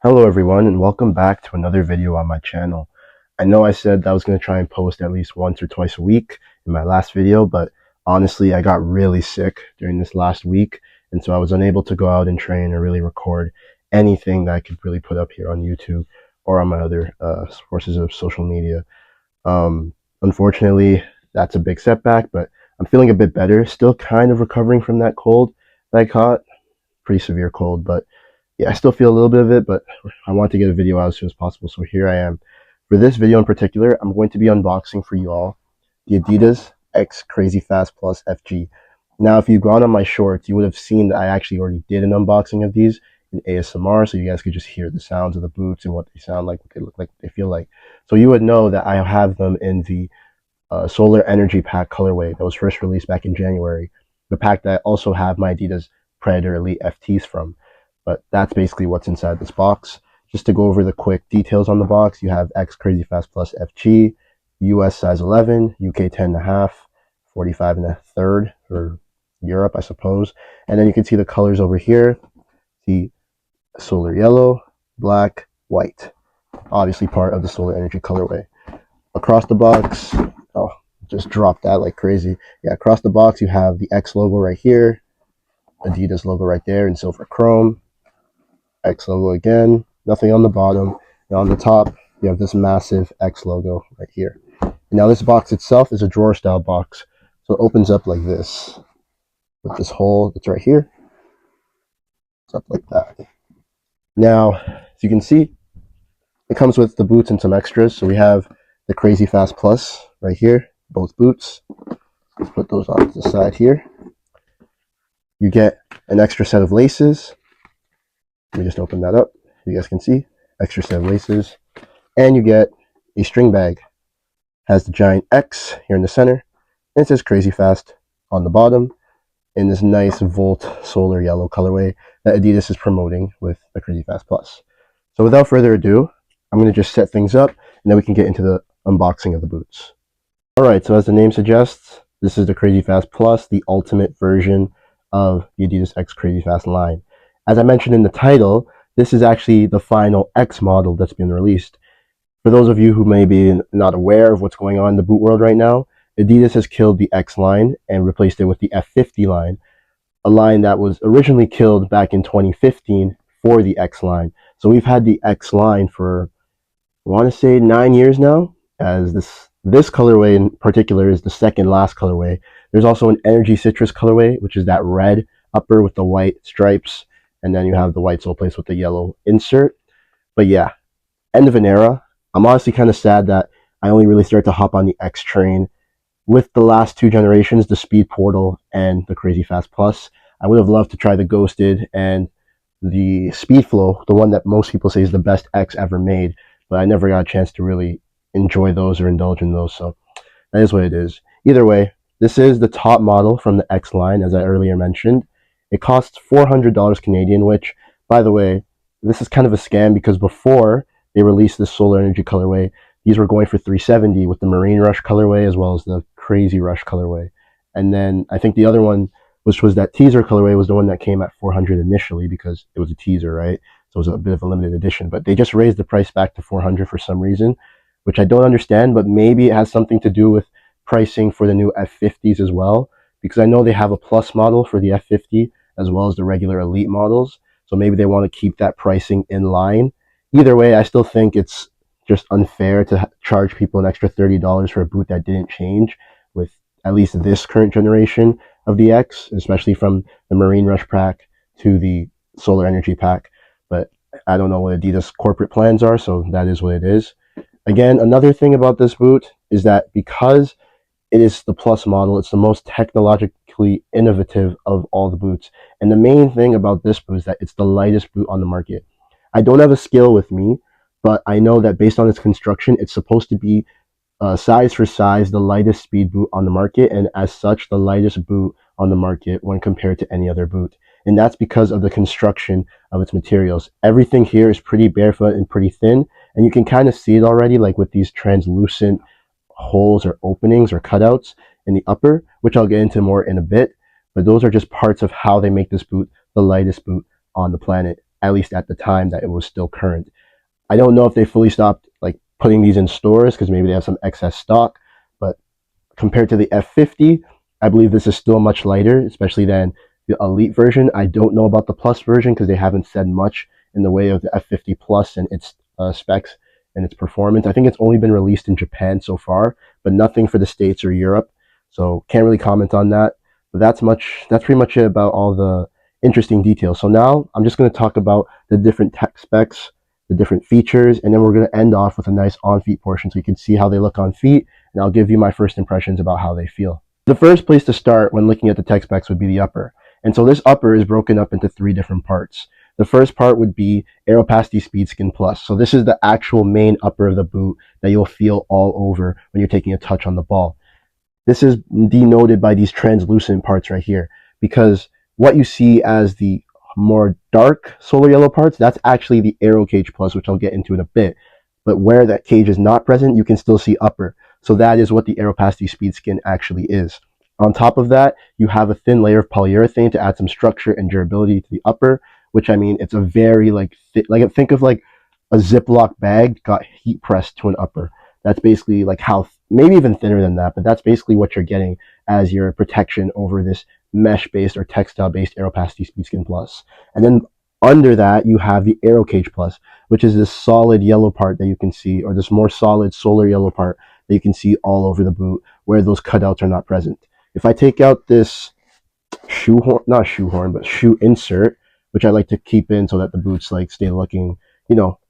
Hello everyone and welcome back to another video on my channel. I know I said that I was going to try and post at least once or twice a week in my last video, but honestly I got really sick during this last week, and so I was unable to go out and train or really record anything that I could really put up here on YouTube or on my other sources of social media. Unfortunately, that's a big setback, but I'm feeling a bit better. Still kind of recovering from that cold that I caught. Pretty severe cold, but yeah, I still feel a little bit of it, but I want to get a video out as soon as possible, so here I am. For this video in particular, I'm going to be unboxing for you all the Adidas X Crazyfast Plus FG. Now, if you've gone on my shorts, you would have seen that I actually already did an unboxing of these in ASMR, so you guys could just hear the sounds of the boots and what they sound like, what they look like, what they feel like. So you would know that I have them in the Solar Energy Pack colorway that was first released back in January. The pack that I also have my Adidas Predator Elite FTs from. But that's basically what's inside this box. Just to go over the quick details on the box, you have X Crazyfast Plus FG, US size 11, UK 10.5, 45 and a third for Europe, I suppose. And then you can see the colors over here. The solar yellow, black, white. Obviously part of the solar energy colorway. Across the box, oh, just dropped that like crazy. Yeah, across the box you have the X logo right here, Adidas logo right there in silver chrome. X logo again, nothing on the bottom. And on the top, you have this massive X logo right here. And now this box itself is a drawer style box. So it opens up like this with this hole that's right here. It's up like that. Now, as you can see, it comes with the boots and some extras. So we have the Crazyfast Plus right here, both boots. Let's put those on the side here. You get an extra set of laces. Let me just open that up. You guys can see, extra set of laces. And you get a string bag. Has the giant X here in the center. And it says Crazyfast on the bottom in this nice Volt solar yellow colorway that Adidas is promoting with the Crazyfast Plus. So without further ado, I'm going to just set things up and then we can get into the unboxing of the boots. Alright, so as the name suggests, this is the Crazyfast Plus, the ultimate version of the Adidas X Crazyfast line. As I mentioned in the title, this is actually the final X model that's been released. For those of you who may be not aware of what's going on in the boot world right now, Adidas has killed the X line and replaced it with the F50 line, a line that was originally killed back in 2015 for the X line. So we've had the X line for, I want to say, 9 years now, as this colorway in particular is the second last colorway. There's also an Energy Citrus colorway, which is that red upper with the white stripes, and then you have the white sole place with the yellow insert. But yeah, end of an era. I'm honestly kind of sad that I only really started to hop on the X train with the last two generations, the Speed Portal and the Crazyfast Plus. I would have loved to try the Ghosted and the Speed Flow, the one that most people say is the best X ever made, but I never got a chance to really enjoy those or indulge in those, so that is what it is. Either way, this is the top model from the X line, as I earlier mentioned. It costs $400 Canadian, which, by the way, this is kind of a scam because before they released this Solar Energy colorway, these were going for $370 with the Marine Rush colorway as well as the Crazy Rush colorway. And then I think the other one, which was that teaser colorway, was the one that came at $400 initially because it was a teaser, right? So it was a bit of a limited edition. But they just raised the price back to $400 for some reason, which I don't understand, but maybe it has something to do with pricing for the new F50s as well, because I know they have a Plus model for the F50 as well as the regular Elite models. So maybe they want to keep that pricing in line. Either way, I still think it's just unfair to charge people an extra $30 for a boot that didn't change with at least this current generation of the X, especially from the Marine Rush pack to the Solar Energy pack. But I don't know what Adidas corporate plans are, so that is what it is. Again, another thing about this boot is that because it is the Plus model, it's the most technologically innovative of all the boots. And the main thing about this boot is that it's the lightest boot on the market. I don't have a scale with me, but I know that based on its construction, it's supposed to be size for size the lightest speed boot on the market, and as such, the lightest boot on the market when compared to any other boot. And that's because of the construction of its materials. Everything here is pretty barefoot and pretty thin, and you can kind of see it already, like with these translucent holes or openings or cutouts in the upper, which I'll get into more in a bit. But those are just parts of how they make this boot the lightest boot on the planet at least at the time that it was still current. I don't know if they fully stopped like putting these in stores because maybe they have some excess stock, but compared to the F50, I believe this is still much lighter, especially than the Elite version. I don't know about the Plus version because they haven't said much in the way of the F50 Plus and its specs and its performance. I think it's only been released in Japan so far, but nothing for the States or Europe. So can't really comment on that. But that's pretty much it about all the interesting details. So now I'm just going to talk about the different tech specs, the different features, and then we're going to end off with a nice on-feet portion so you can see how they look on feet, and I'll give you my first impressions about how they feel. The first place to start when looking at the tech specs would be the upper. And so this upper is broken up into 3 different parts. The first part would be Aeropacity Speedskin Plus. So this is the actual main upper of the boot that you'll feel all over when you're taking a touch on the ball. This is denoted by these translucent parts right here, because what you see as the more dark solar yellow parts, that's actually the Aerocage Plus, which I'll get into in a bit. But where that cage is not present, you can still see upper. So that is what the Aeropacity Speedskin actually is. On top of that, you have a thin layer of polyurethane to add some structure and durability to the upper, which I mean, it's a very think of like a Ziploc bag got heat pressed to an upper. That's basically like how, maybe even thinner than that, but that's basically what you're getting as your protection over this mesh-based or textile-based Aeropacity Speedskin Plus. And then under that, you have the Aerocage Plus, which is this solid yellow part that you can see, or this more solid solar yellow part that you can see all over the boot, where those cutouts are not present. If I take out this shoe insert, which I like to keep in so that the boots like stay looking,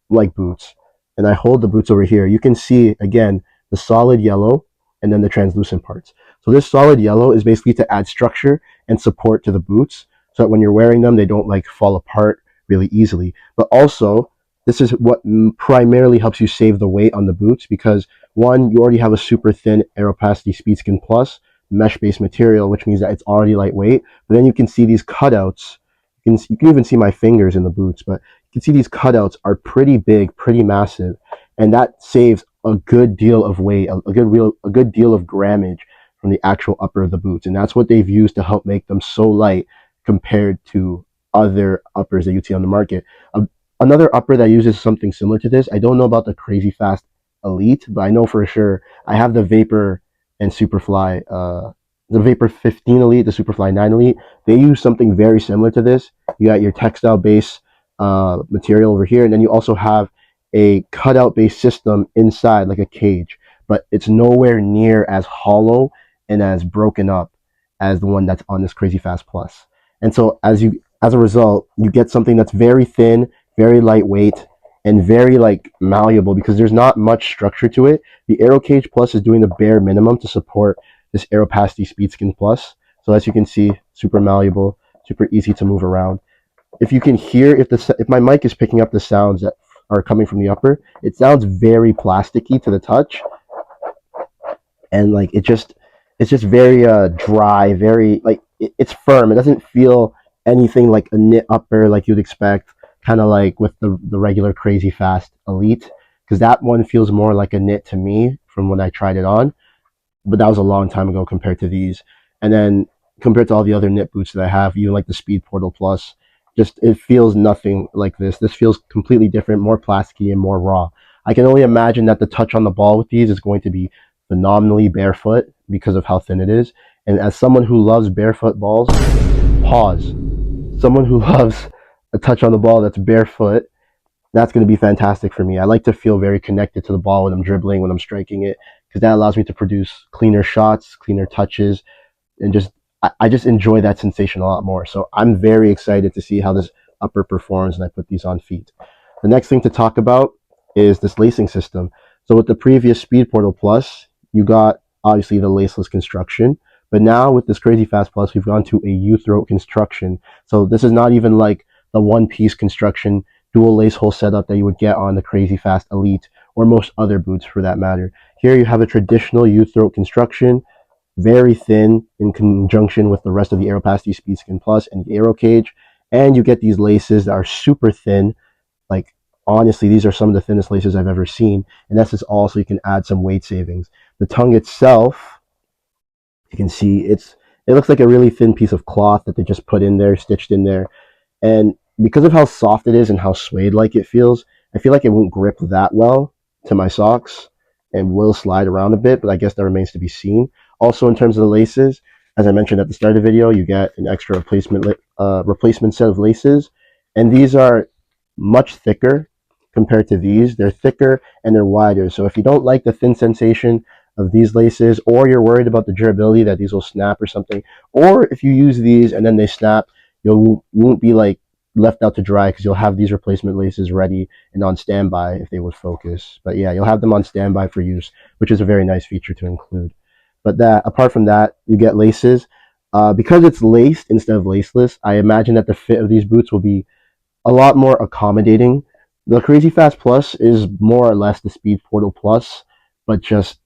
like boots, and I hold the boots over here, you can see again the solid yellow and then the translucent parts. So this solid yellow is basically to add structure and support to the boots so that when you're wearing them, they don't like fall apart really easily. But also, this is what primarily helps you save the weight on the boots, because one, you already have a super thin Aeropacity Speedskin Plus mesh-based material, which means that it's already lightweight. But then you can see these cutouts. You can even see my fingers in the boots, but you can see these cutouts are pretty big, pretty massive, and that saves a good deal of weight, a good deal of grammage from the actual upper of the boots. And that's what they've used to help make them so light compared to other uppers that you see on the market. Another upper that uses something similar to this, I don't know about the Crazyfast Elite, but I know for sure I have the Vapor and Superfly, the Vapor 15 Elite, the Superfly 9 Elite. They use something very similar to this. You got your textile base material over here, and then you also have a cutout based system inside, like a cage, but it's nowhere near as hollow and as broken up as the one that's on this Crazyfast Plus. And so as a result, you get something that's very thin, very lightweight, and very like malleable, because there's not much structure to it. The Aerocage Plus is doing the bare minimum to support this Aeropacity Speedskin Plus. So as you can see, super malleable, super easy to move around. If you can hear, if my mic is picking up the sounds that are coming from the upper, it sounds very plasticky to the touch, and like it's just very dry, very like it's firm. It doesn't feel anything like a knit upper like you'd expect, kind of like with the regular Crazyfast Elite, because that one feels more like a knit to me from when I tried it on, but that was a long time ago compared to these. And then compared to all the other knit boots that I have, even like the Speed Portal Plus, just it feels nothing like this. This feels completely different, more plasticky and more raw. I can only imagine that the touch on the ball with these is going to be phenomenally barefoot because of how thin it is. And as someone who loves barefoot balls, pause. Someone who loves a touch on the ball that's barefoot, that's going to be fantastic for me. I like to feel very connected to the ball when I'm dribbling, when I'm striking it, because that allows me to produce cleaner shots, cleaner touches, and I just enjoy that sensation a lot more. So I'm very excited to see how this upper performs when I put these on feet. The next thing to talk about is this lacing system. So with the previous Speed Portal Plus, you got obviously the laceless construction, but now with this Crazyfast Plus, we've gone to a U-throat construction. So this is not even like the one-piece construction, dual lace hole setup that you would get on the Crazyfast Elite or most other boots for that matter. Here you have a traditional U-throat construction, very thin in conjunction with the rest of the Aeropacity Speedskin Plus and the Aerocage, and you get these laces that are super thin. Like honestly, these are some of the thinnest laces I've ever seen, and this is all so you can add some weight savings. The tongue itself, you can see it looks like a really thin piece of cloth that they just put in there, stitched in there, and because of how soft it is and how suede-like it feels, I feel like it won't grip that well to my socks and will slide around a bit, but I guess that remains to be seen. Also, in terms of the laces, as I mentioned at the start of the video, you get an extra replacement set of laces, and these are much thicker compared to these. They're thicker and they're wider. So if you don't like the thin sensation of these laces, or you're worried about the durability that these will snap or something, or if you use these and then they snap, you won't be like left out to dry because you'll have these replacement laces ready and on standby if they would focus. But yeah, you'll have them on standby for use, which is a very nice feature to include. But that apart from that, you get laces. Because it's laced instead of laceless, I imagine that the fit of these boots will be a lot more accommodating. The Crazyfast Plus is more or less the Speed Portal Plus, but just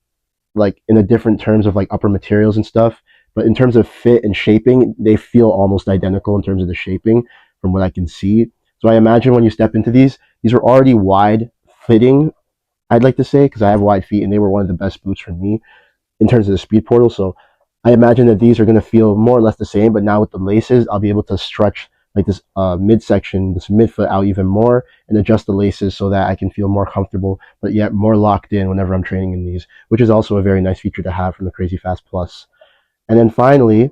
like in a different terms of like upper materials and stuff. But in terms of fit and shaping, they feel almost identical in terms of the shaping from what I can see. So I imagine when you step into these are already wide fitting, I'd like to say, because I have wide feet and they were one of the best boots for me in terms of the Speed Portal. So I imagine that these are going to feel more or less the same, but now with the laces, I'll be able to stretch like this midsection, this midfoot out even more and adjust the laces so that I can feel more comfortable, but yet more locked in whenever I'm training in these, which is also a very nice feature to have from the Crazyfast Plus. And then finally,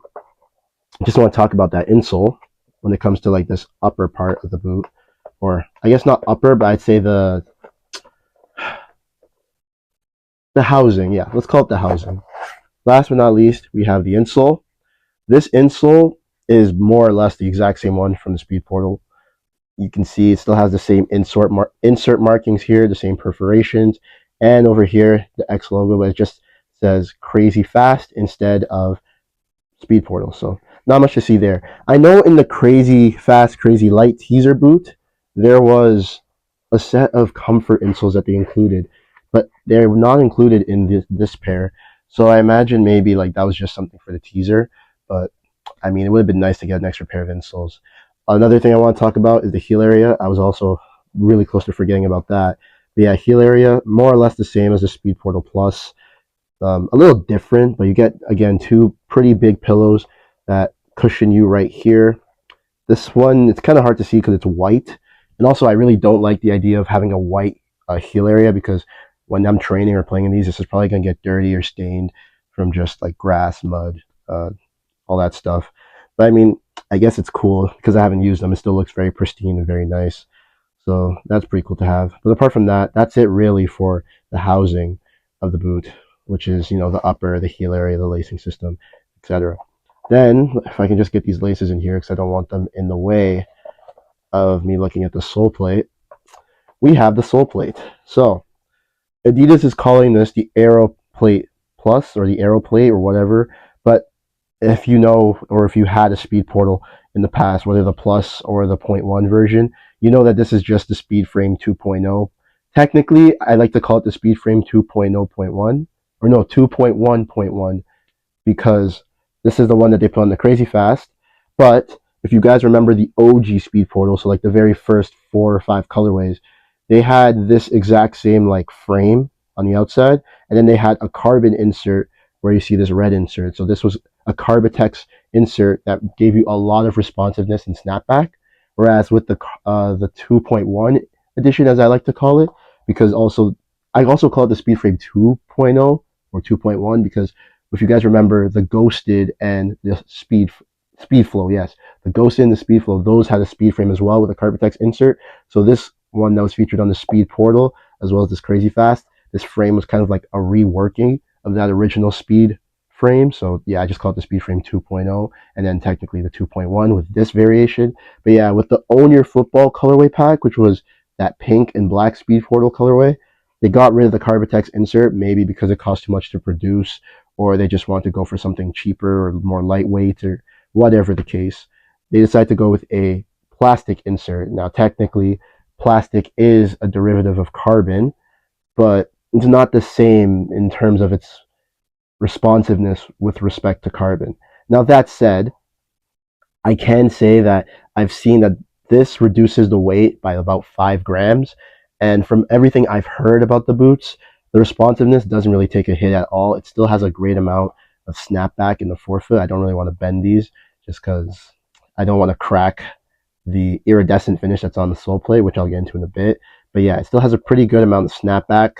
I just want to talk about that insole when it comes to like this upper part of the boot, or I guess not upper, but I'd say the housing. Yeah, let's call it the housing. Last but not least, we have the insole. This insole is more or less the exact same one from the Speed Portal. You can see it still has the same insert markings here, the same perforations, and over here the X logo, but it just says Crazyfast instead of Speed Portal. So not much to see there. I know in the Crazyfast Crazy Light teaser boot there was a set of comfort insoles that they included, but they're not included in this pair. So I imagine maybe like that was just something for the teaser, but I mean, it would have been nice to get an extra pair of insoles. Another thing I want to talk about is the heel area. I was also really close to forgetting about that. But yeah, heel area, more or less the same as the Speed Portal Plus. A little different, but you get, again, two pretty big pillows that cushion you right here. This one, it's kind of hard to see because it's white. And also, I really don't like the idea of having a white heel area because when I'm training or playing in these, this is probably going to get dirty or stained from just like grass, mud, all that stuff. But I mean, I guess it's cool because I haven't used them. It still looks very pristine and very nice. So that's pretty cool to have. But apart from that, that's it really for the housing of the boot, which is, you know, the upper, the heel area, the lacing system, etc. Then, if I can just get these laces in here because I don't want them in the way of me looking at the sole plate, we have the sole plate. So Adidas is calling this the Aeroplate Plus or the Aeroplate or whatever, but if you know or if you had a Speed Portal in the past, whether the Plus or the 0.1 version, you know that this is just the Speed Frame 2.0. Technically, I like to call it the Speed Frame 2.0.1, or no, 2.1.1, because this is the one that they put on the Crazyfast. But if you guys remember the OG Speed Portal, so like the very first 4 or 5 colorways, they had this exact same like frame on the outside, and then they had a carbon insert where you see this red insert. So this was a Carbitex insert that gave you a lot of responsiveness and snapback. Whereas with the 2.1 edition, as I like to call it, because I also call it the Speed Frame 2.0 or 2.1 because if you guys remember the Ghosted and the Speed Flow, yes, the Ghosted and the Speed Flow, those had a Speed Frame as well with a Carbitex insert. So this one that was featured on the Speed Portal as well as this Crazyfast, this frame was kind of like a reworking of that original Speed frame. So yeah, I just call it the Speed Frame 2.0 and then technically the 2.1 with this variation. But yeah, with the Own Your Football colorway pack, which was that pink and black Speed Portal colorway, they got rid of the Carbitex insert, maybe because it cost too much to produce, or they just want to go for something cheaper or more lightweight or whatever the case. They decided to go with a plastic insert. Now technically plastic is a derivative of carbon, but it's not the same in terms of its responsiveness with respect to carbon. Now that said, I can say that I've seen that this reduces the weight by about 5 grams, and from everything I've heard about the boots, the responsiveness doesn't really take a hit at all. It still has a great amount of snapback in the forefoot. I don't really want to bend these just because I don't want to crack the iridescent finish that's on the sole plate, which I'll get into in a bit. But yeah, it still has a pretty good amount of snapback,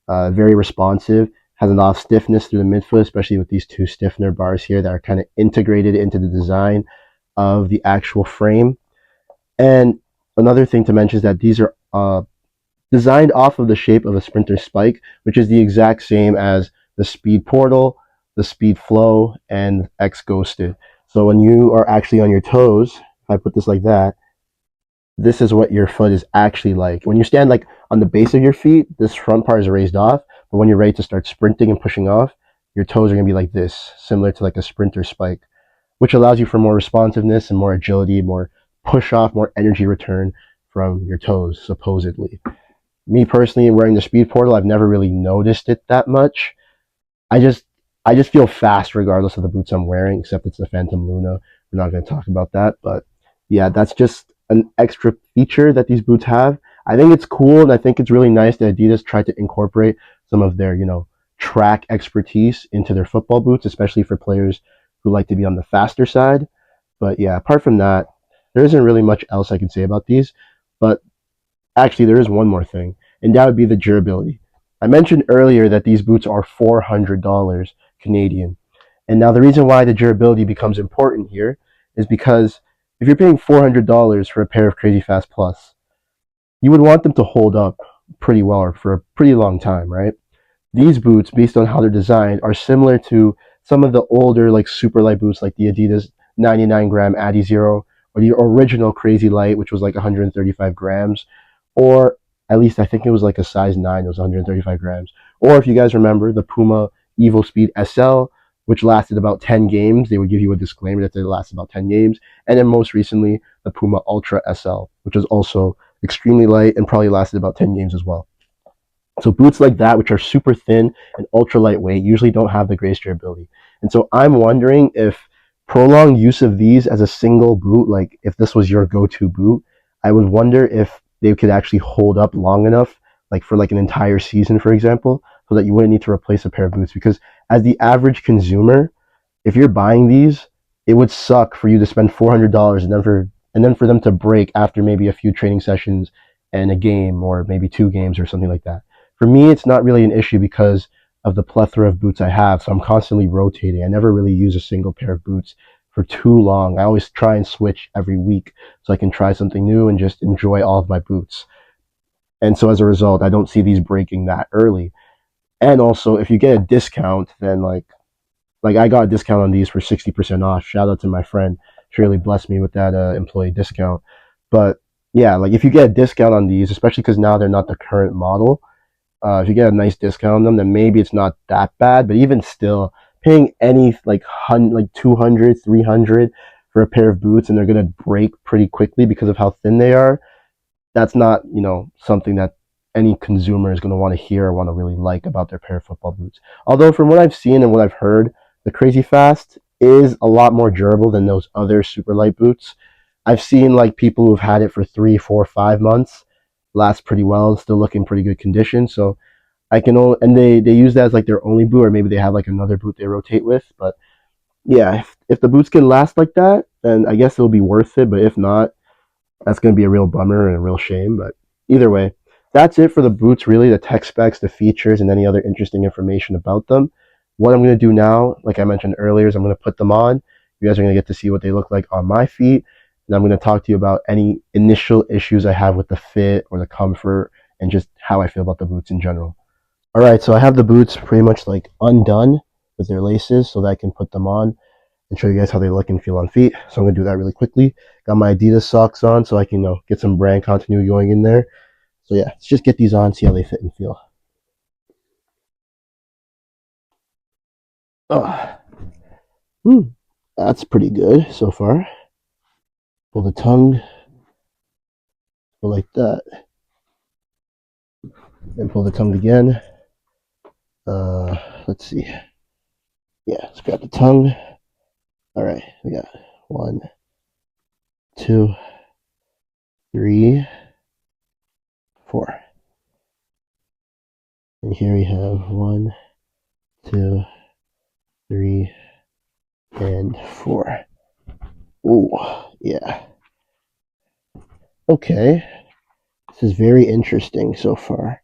very responsive, has a lot of stiffness through the midfoot, especially with these two stiffener bars here that are kind of integrated into the design of the actual frame. And another thing to mention is that these are designed off of the shape of a sprinter spike, which is the exact same as the Speed Portal, the Speed Flow, and X Ghosted. So when you are actually on your toes, if I put this like that, this is what your foot is actually like. When you stand like on the base of your feet, this front part is raised off, but when you're ready to start sprinting and pushing off, your toes are going to be like this, similar to like a sprinter spike, which allows you for more responsiveness and more agility, more push off, more energy return from your toes, supposedly. Me personally, wearing the Speed Portal, I've never really noticed it that much. I just I just feel fast regardless of the boots I'm wearing, except it's the Phantom Luna. We're not going to talk about that, but yeah, that's just an extra feature that these boots have. I think it's cool, and I think it's really nice that Adidas tried to incorporate some of their, track expertise into their football boots, especially for players who like to be on the faster side. But yeah, apart from that, there isn't really much else I can say about these. But actually, there is one more thing, and that would be the durability. I mentioned earlier that these boots are $400 Canadian. And now the reason why the durability becomes important here is because if you're paying $400 for a pair of Crazyfast Plus, you would want them to hold up pretty well or for a pretty long time, right? These boots, based on how they're designed, are similar to some of the older like super light boots like the Adidas 99 gram Adi Zero or the original Crazy Light, which was like 135 grams, or at least I think it was like a size 9, it was 135 grams. Or if you guys remember the Puma Evo Speed SL, which lasted about 10 games. They would give you a disclaimer that they last about 10 games. And then most recently, the Puma Ultra SL, which was also extremely light and probably lasted about 10 games as well. So boots like that, which are super thin and ultra lightweight, usually don't have the greatest durability. And so I'm wondering if prolonged use of these as a single boot, like if this was your go-to boot, I would wonder if they could actually hold up long enough, like for like an entire season, for example, so that you wouldn't need to replace a pair of boots. Because as the average consumer, if you're buying these, it would suck for you to spend $400 and then for them to break after maybe a few training sessions and a game or maybe two games or something like that. For me, it's not really an issue because of the plethora of boots I have, so I'm constantly rotating. I never really use a single pair of boots for too long. I always try and switch every week so I can try something new and just enjoy all of my boots. And so as a result, I don't see these breaking that early. And also, if you get a discount, then like I got a discount on these for 60% off. Shout out to my friend. She really blessed me with that employee discount. But yeah, like if you get a discount on these, especially because now they're not the current model, if you get a nice discount on them, then maybe it's not that bad. But even still, paying any like 200, 300 for a pair of boots and they're gonna break pretty quickly because of how thin they are, that's not something that any consumer is going to want to hear or want to really like about their pair of football boots. Although from what I've seen and what I've heard, the Crazyfast is a lot more durable than those other super light boots. I've seen like people who've had it for 3, 4, 5 months last pretty well, still look in pretty good condition. So I can only, and they use that as like their only boot, or maybe they have like another boot they rotate with. But yeah, if the boots can last like that, then I guess it'll be worth it. But if not, that's going to be a real bummer and a real shame. But either way, that's it for the boots, really, the tech specs, the features, and any other interesting information about them. What I'm going to do now, like I mentioned earlier, is I'm going to put them on. You guys are going to get to see what they look like on my feet. And I'm going to talk to you about any initial issues I have with the fit or the comfort and just how I feel about the boots in general. All right, so I have the boots pretty much like undone with their laces so that I can put them on and show you guys how they look and feel on feet. So I'm going to do that really quickly. Got my Adidas socks on so I can get some brand continuity going in there. So yeah, let's just get these on, see how they fit and feel. Oh, that's pretty good so far. Pull the tongue, go like that, and pull the tongue again. Let's see. Yeah, let's grab the tongue. All right, we got 1, 2, 3, 4. And here we have 1, 2, 3, and 4. Ooh, yeah. Okay, this is very interesting so far.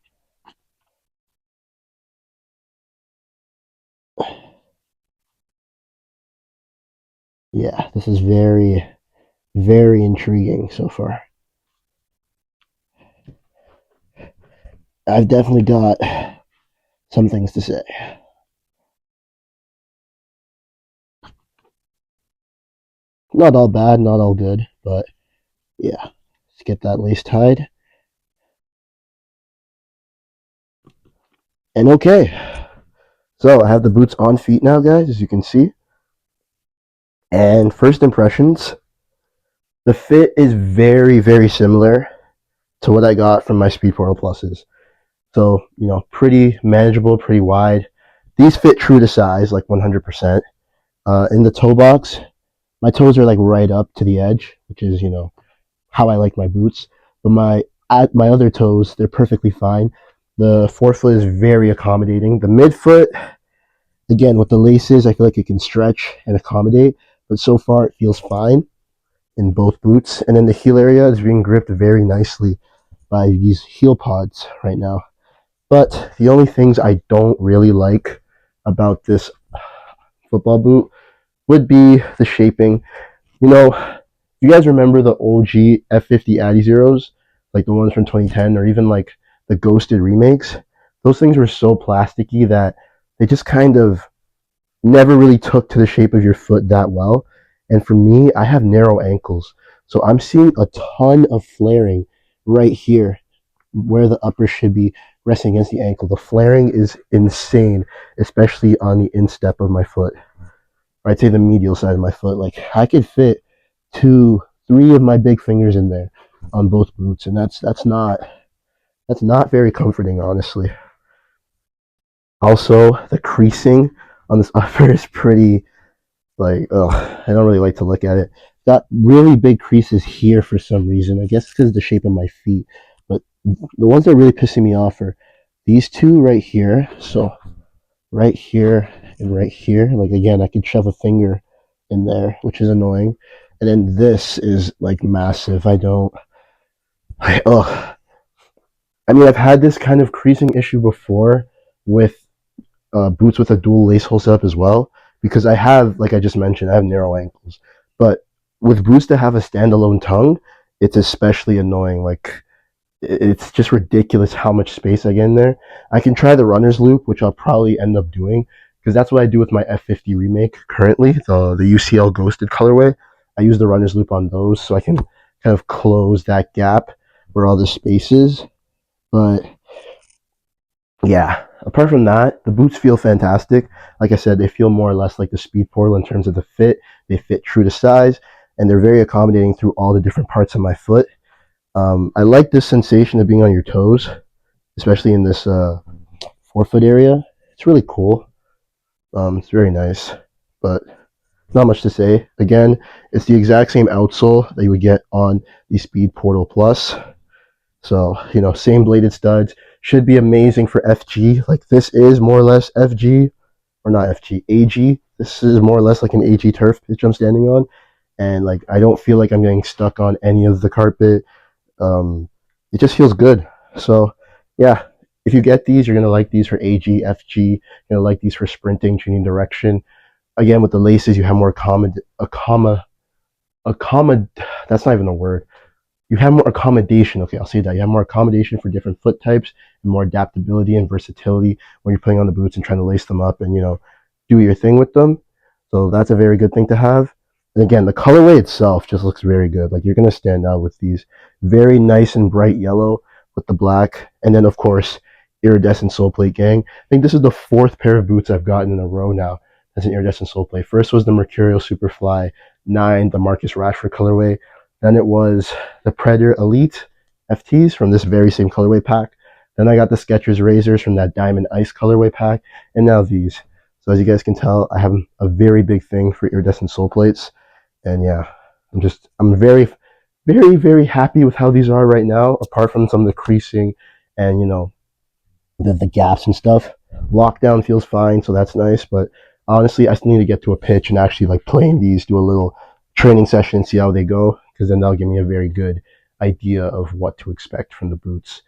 Yeah, this is very, very intriguing so far. I've definitely got some things to say. Not all bad, not all good, but yeah, let's get that lace tied. And okay, so I have the boots on feet now, guys, as you can see. And first impressions, the fit is very, very similar to what I got from my Speed Portal Pluses. So, pretty manageable, pretty wide. These fit true to size, like 100%. In the toe box, my toes are like right up to the edge, which is, how I like my boots. But my other toes, they're perfectly fine. The forefoot is very accommodating. The midfoot, again, with the laces, I feel like it can stretch and accommodate, but so far it feels fine in both boots. And then the heel area is being gripped very nicely by these heel pods right now. But the only things I don't really like about this football boot would be the shaping. You guys remember the OG F50 Addy Zeros, like the ones from 2010, or even like the Ghosted remakes? Those things were so plasticky that they just kind of never really took to the shape of your foot that well. And for me, I have narrow ankles. So I'm seeing a ton of flaring right here where the upper should be resting against the ankle. The flaring is insane, especially on the instep of my foot. Or I'd say the medial side of my foot. Like I could fit 3 of my big fingers in there on both boots, and that's not very comforting, honestly. Also, the creasing on this upper is pretty like, I don't really like to look at it. Got really big creases here for some reason. I guess because of the shape of my feet. But the ones that are really pissing me off are these two right here. So right here and right here. Like again, I could shove a finger in there, which is annoying. And then this is like massive. Ugh. I mean, I've had this kind of creasing issue before with boots with a dual lace hole setup as well, because I have, like I just mentioned, I have narrow ankles. But with boots that have a standalone tongue, it's especially annoying. Like it's just ridiculous how much space I get in there. I can try the runner's loop, which I'll probably end up doing because that's what I do with my F50 remake currently, the UCL Ghosted colorway. I use the runner's loop on those so I can kind of close that gap where all the space is. But yeah, apart from that, the boots feel fantastic. Like I said, they feel more or less like the Speed Portal in terms of the fit. They fit true to size, and they're very accommodating through all the different parts of my foot. I like this sensation of being on your toes, especially in this forefoot area. It's really cool. It's very nice, but not much to say. Again, it's the exact same outsole that you would get on the Speed Portal Plus. So, same bladed studs. Should be amazing for FG. Like this is more or less FG, or not FG, AG. This is more or less like an AG turf pitch I'm standing on. And like I don't feel like I'm getting stuck on any of the carpet. It just feels good. So yeah, if you get these, you're gonna like these for AG, FG. You're gonna like these for sprinting, changing direction. Again, with the laces, you have more that's not even a word. You have more accommodation. Okay, I'll say that. You have more accommodation for different foot types and more adaptability and versatility when you're putting on the boots and trying to lace them up and, do your thing with them. So that's a very good thing to have. And again, the colorway itself just looks very good. Like you're going to stand out with these very nice and bright yellow with the black. And then, of course, iridescent sole plate gang. I think this is the 4th pair of boots I've gotten in a row now as an iridescent sole plate. First was the Mercurial Superfly 9, the Marcus Rashford colorway. Then it was the Predator Elite FTs from this very same colorway pack. Then I got the Skechers Razors from that Diamond Ice colorway pack. And now these. So as you guys can tell, I have a very big thing for iridescent sole plates. And yeah, I'm very, very, very happy with how these are right now, apart from some of the creasing and, the gaps and stuff. Lockdown feels fine, so that's nice. But honestly, I still need to get to a pitch and actually like playing these, do a little training session and see how they go, because then that'll give me a very good idea of what to expect from the boots.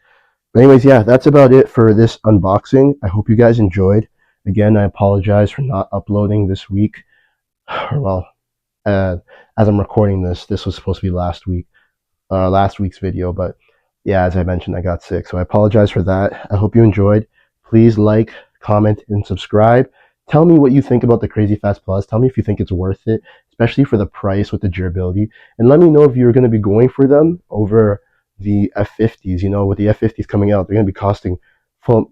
But anyways, yeah, that's about it for this unboxing. I hope you guys enjoyed. Again, I apologize for not uploading this week. Well, uh, as I'm recording this, this was supposed to be last week's video, but yeah, as I mentioned, I got sick, so I apologize for that. I hope you enjoyed. Please like, comment, and subscribe. Tell me what you think about the Crazyfast Plus. Tell me if you think it's worth it, especially for the price with the durability. And let me know if you're going to be going for them over the F50s. You know, with the F50s coming out, they're going to be costing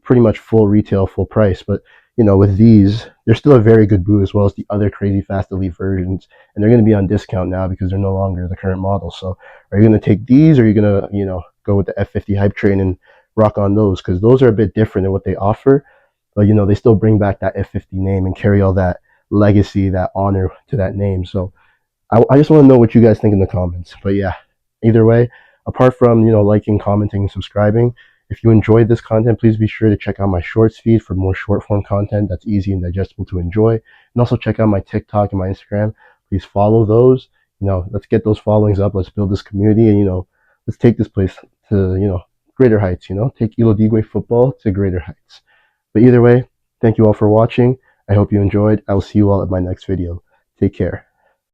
pretty much full retail, full price. But, you know, with these, they're still a very good boot as well as the other Crazyfast Elite versions. And they're going to be on discount now because they're no longer the current model. So are you going to take these, or are you going to, you know, go with the F50 hype train and rock on those? Because those are a bit different than what they offer. But, you know, they still bring back that F50 name and carry all that legacy, that honor to that name. So I just want to know what you guys think in the comments. But yeah, either way, apart from, you know, liking, commenting, and subscribing, if you enjoyed this content, please be sure to check out my shorts feed for more short form content that's easy and digestible to enjoy. And also check out my TikTok and my Instagram. Please follow those. You know, let's get those followings up. Let's build this community, and, you know, let's take this place to, you know, greater heights. You know, take Ilo Digwe football to greater heights. But either way, thank you all for watching. I hope you enjoyed. I will see you all at my next video. Take care.